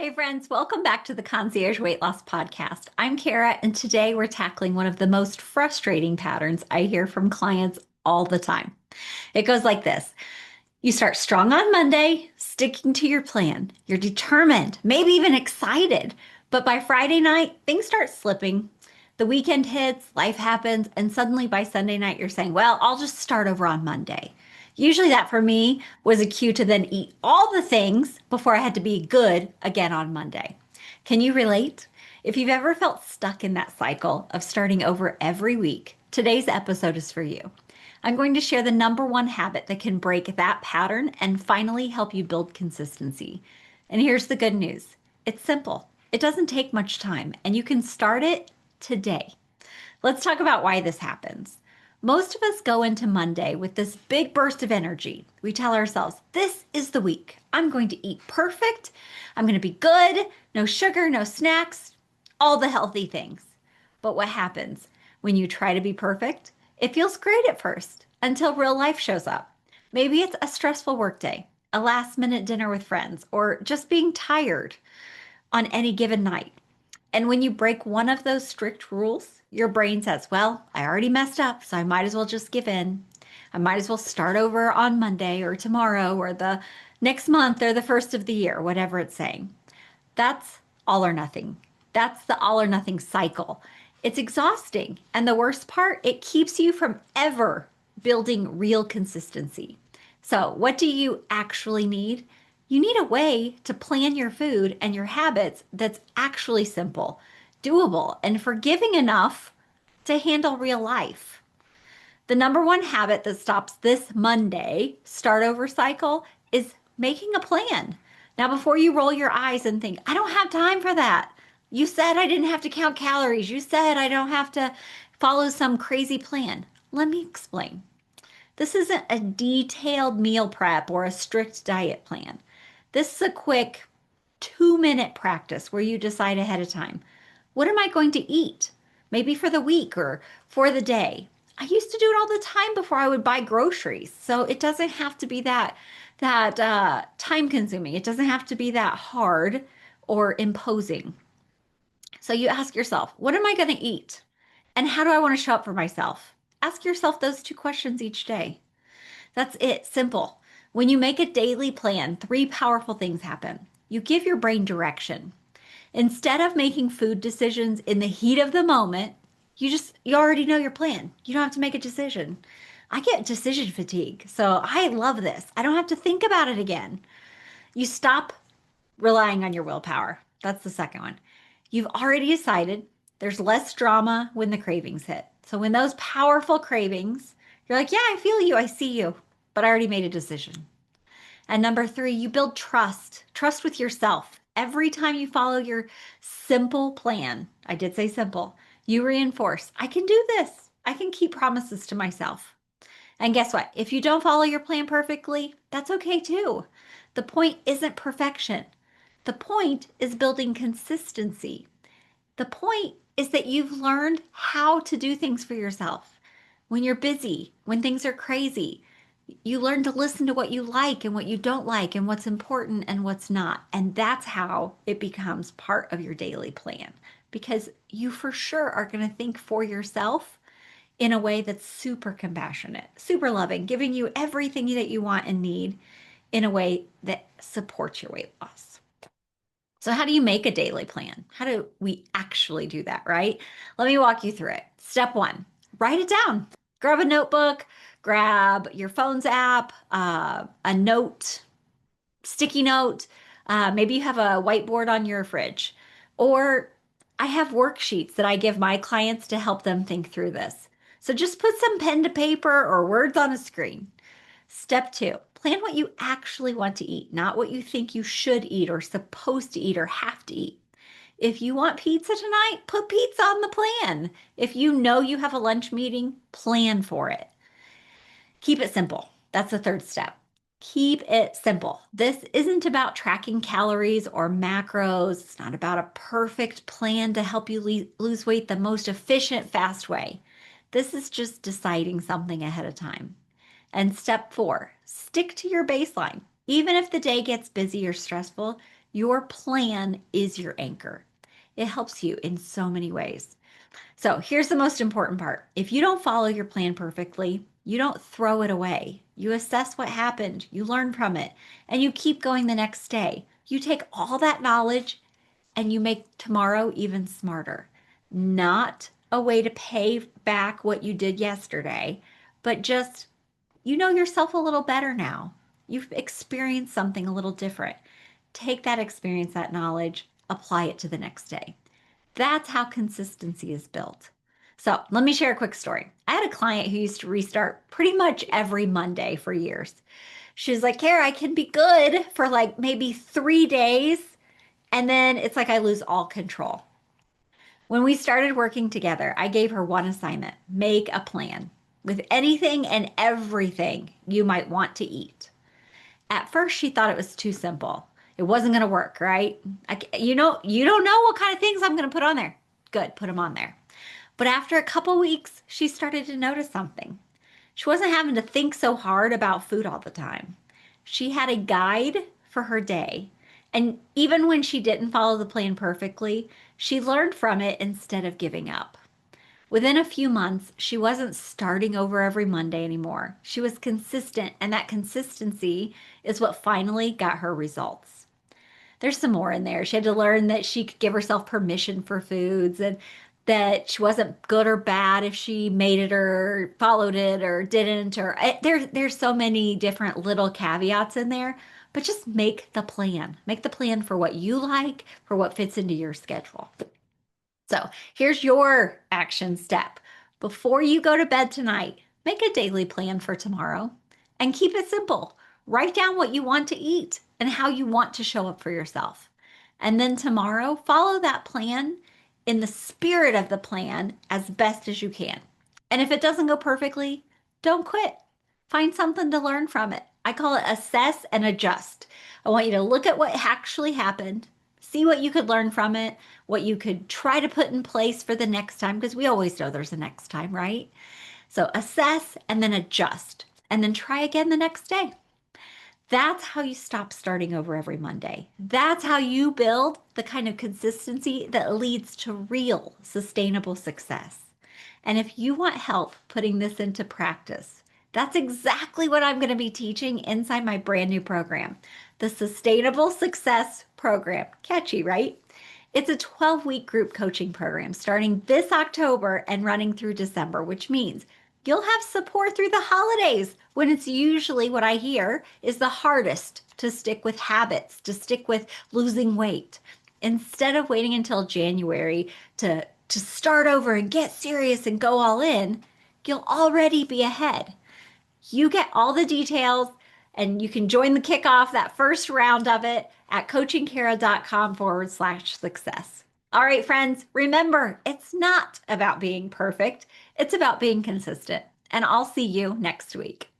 Hey friends, welcome back to the Concierge Weight Loss Podcast. I'm Kara, and today we're tackling one of the most frustrating patterns I hear from clients all the time. It goes like this. You start strong on Monday, sticking to your plan. You're determined, maybe even excited. But by Friday night, things start slipping. The weekend hits, life happens, and suddenly by Sunday night, you're saying, well, I'll just start over on Monday. Usually, that for me was a cue to then eat all the things before I had to be good again on Monday. Can you relate? If you've ever felt stuck in that cycle of starting over every week, today's episode is for you. I'm going to share the number one habit that can break that pattern and finally help you build consistency. And here's the good news. It's simple. It doesn't take much time, and you can start it today. Let's talk about why this happens. Most of us go into Monday with this big burst of energy. We tell ourselves, this is the week. I'm going to eat perfect. I'm going to be good. No sugar, no snacks, all the healthy things. But what happens when you try to be perfect? It feels great at first until real life shows up. Maybe it's a stressful workday, a last minute dinner with friends, or just being tired on any given night. And when you break one of those strict rules, your brain says, well, I already messed up, so I might as well just give in. I might as well start over on Monday or tomorrow or the next month or the first of the year, whatever it's saying. That's all or nothing. That's the all or nothing cycle. It's exhausting. And the worst part, it keeps you from ever building real consistency. So, what do you actually need? You need a way to plan your food and your habits that's actually simple, doable, and forgiving enough to handle real life. The number one habit that stops this Monday start over cycle is making a plan. Now, before you roll your eyes and think, I don't have time for that. You said I didn't have to count calories. You said I don't have to follow some crazy plan. Let me explain. This isn't a detailed meal prep or a strict diet plan. This is a quick 2-minute practice where you decide ahead of time, what am I going to eat? Maybe for the week or for the day. I used to do it all the time before I would buy groceries. So it doesn't have to be that time consuming. It doesn't have to be that hard or imposing. So you ask yourself, what am I going to eat? And how do I want to show up for myself? Ask yourself those two questions each day. That's it, simple. When you make a daily plan, three powerful things happen. You give your brain direction. Instead of making food decisions in the heat of the moment, you already know your plan. You don't have to make a decision. I get decision fatigue, so I love this. I don't have to think about it again. You stop relying on your willpower. That's the second one. You've already decided there's less drama when the cravings hit. So when those powerful cravings, you're like, yeah, I feel you, I see you, but I already made a decision. And number three, you build trust with yourself. Every time you follow your simple plan, I did say simple, you reinforce, I can do this. I can keep promises to myself. And guess what? If you don't follow your plan perfectly, that's okay too. The point isn't perfection. The point is building consistency. The point is that you've learned how to do things for yourself. When you're busy, when things are crazy, you learn to listen to what you like and what you don't like and what's important and what's not. And that's how it becomes part of your daily plan because you for sure are going to think for yourself in a way that's super compassionate, super loving, giving you everything that you want and need in a way that supports your weight loss. So, how do you make a daily plan? How do we actually do that, right? Let me walk you through it. Step one, write it down. Grab a notebook, grab your phone's app, a note, sticky note. Maybe you have a whiteboard on your fridge. Or I have worksheets that I give my clients to help them think through this. So just put some pen to paper or words on a screen. Step two, plan what you actually want to eat, not what you think you should eat or supposed to eat or have to eat. If you want pizza tonight, put pizza on the plan. If you know you have a lunch meeting, plan for it. Keep it simple. That's the third step. Keep it simple. This isn't about tracking calories or macros. It's not about a perfect plan to help you lose weight the most efficient, fast way. This is just deciding something ahead of time. And step four, stick to your baseline. Even if the day gets busy or stressful, Your plan is your anchor. It helps you in so many ways. So here's the most important part. If you don't follow your plan perfectly, you don't throw it away. You assess what happened, you learn from it, and you keep going the next day. You take all that knowledge and you make tomorrow even smarter. Not a way to pay back what you did yesterday, but just you know yourself a little better now. You've experienced something a little different. Take that experience, that knowledge, apply it to the next day. That's how consistency is built. So let me share a quick story. I had a client who used to restart pretty much every Monday for years. She was like, Kara, I can be good for like maybe 3 days, and then it's like I lose all control. When we started working together, I gave her one assignment: make a plan with anything and everything you might want to eat. At first, she thought it was too simple. It wasn't going to work, right? You don't know what kind of things I'm going to put on there. Good, put them on there. But after a couple weeks, she started to notice something. She wasn't having to think so hard about food all the time. She had a guide for her day. And even when she didn't follow the plan perfectly, she learned from it instead of giving up. Within a few months, she wasn't starting over every Monday anymore. She was consistent, and that consistency is what finally got her results. There's some more in there. She had to learn that she could give herself permission for foods and that she wasn't good or bad if she made it or followed it or didn't. There's so many different little caveats in there, but just make the plan. Make the plan for what you like, for what fits into your schedule. So here's your action step. Before you go to bed tonight, make a daily plan for tomorrow and keep it simple. Write down what you want to eat and how you want to show up for yourself. And then tomorrow, follow that plan in the spirit of the plan as best as you can. And if it doesn't go perfectly, don't quit. Find something to learn from it. I call it assess and adjust. I want you to look at what actually happened, see what you could learn from it, what you could try to put in place for the next time, because we always know there's a next time, right? So assess and then adjust, and then try again the next day. That's how you stop starting over every Monday. That's how you build the kind of consistency that leads to real sustainable success. And if you want help putting this into practice, that's exactly what I'm going to be teaching inside my brand new program, the Sustainable Success Program. Catchy, right? It's a 12-week group coaching program starting this October and running through December, which means you'll have support through the holidays when it's usually what I hear is the hardest to stick with habits, to stick with losing weight. Instead of waiting until January to start over and get serious and go all in, you'll already be ahead. You get all the details and you can join the kickoff, that first round of it, at coachingkara.com/success. All right, friends, remember, it's not about being perfect. It's about being consistent. And I'll see you next week.